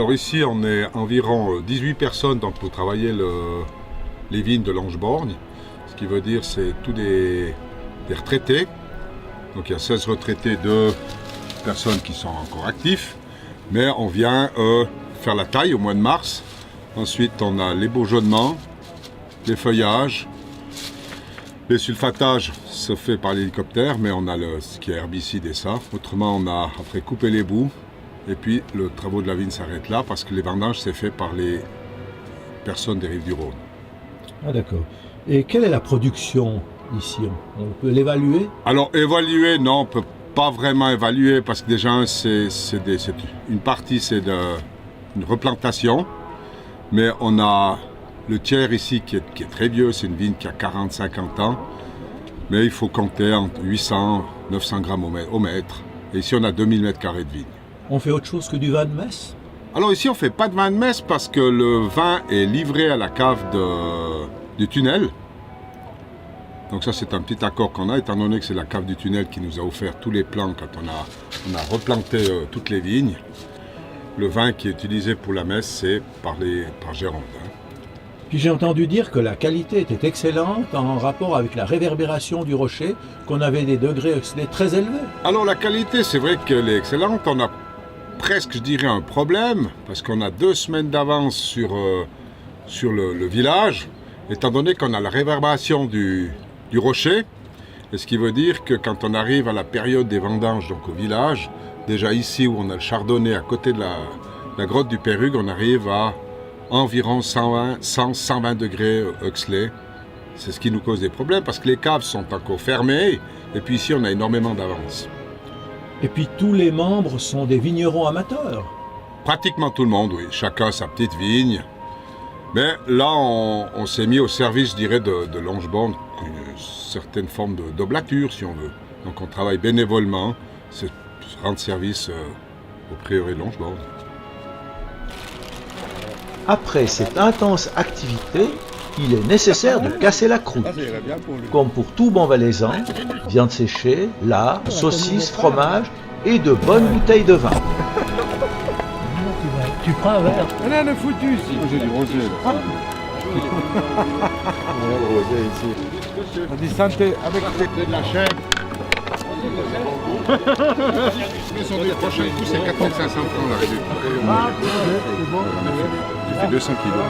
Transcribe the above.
Alors ici on est environ 18 personnes donc, pour travailler les vignes de Lange-Borgne. Ce qui veut dire c'est tous des retraités. Donc il y a 16 retraités, 2 personnes qui sont encore actifs. Mais on vient faire la taille au mois de mars. Ensuite on a les bourgeonnements, les feuillages. Les sulfatages se fait par l'hélicoptère, mais on a ce qui est herbicide et ça. Autrement on a après coupé les bouts. Et puis le travaux de la vigne s'arrête là parce que les vendanges c'est fait par les personnes des rives du Rhône. Ah d'accord. Et quelle est la production ici? On peut l'évaluer? Alors évaluer, non, on ne peut pas vraiment évaluer parce que déjà une partie c'est une replantation, mais on a le tiers ici qui est très vieux, c'est une vigne qui a 40-50 ans, mais il faut compter entre 800-900 grammes au mètre. Et ici on a 2000 mètres carrés de vigne. On fait autre chose que du vin de messe? Alors ici on ne fait pas de vin de messe parce que le vin est livré à la cave du tunnel. Donc ça c'est un petit accord qu'on a, étant donné que c'est la cave du tunnel qui nous a offert tous les plants quand on a replanté toutes les vignes. Le vin qui est utilisé pour la messe c'est par Géronde. Puis j'ai entendu dire que la qualité était excellente en rapport avec la réverbération du rocher, qu'on avait des degrés oxydés très élevés. Alors la qualité c'est vrai qu'elle est excellente, on a presque, je dirais, un problème, parce qu'on a 2 semaines d'avance sur le village, étant donné qu'on a la réverbération du rocher, et ce qui veut dire que quand on arrive à la période des vendanges, donc au village, déjà ici où on a le chardonnay à côté de la grotte du Pérug, on arrive à environ 120 degrés Huxley. C'est ce qui nous cause des problèmes, parce que les caves sont encore fermées, et puis ici on a énormément d'avance. Et puis tous les membres sont des vignerons amateurs. Pratiquement tout le monde, oui. Chacun sa petite vigne. Mais là, on s'est mis au service, je dirais, de Lange-Borgne, une certaine forme d'oblature, si on veut. Donc on travaille bénévolement, c'est rendre service au prieuré de Lange-Borgne. Après cette intense activité, il est nécessaire de casser la croûte. Comme pour tout bon valaisan, viande séchée, lard, saucisses, fromage et de bonnes bouteilles de vin. Tu prends un verre? On a le foutu ici. J'ai du rosé. Le rosé ici. On dit santé avec De la chèvre. Mais sur les prochains coups, c'est 4500 francs la réduction. c'est bon. Il fait 200 kilos.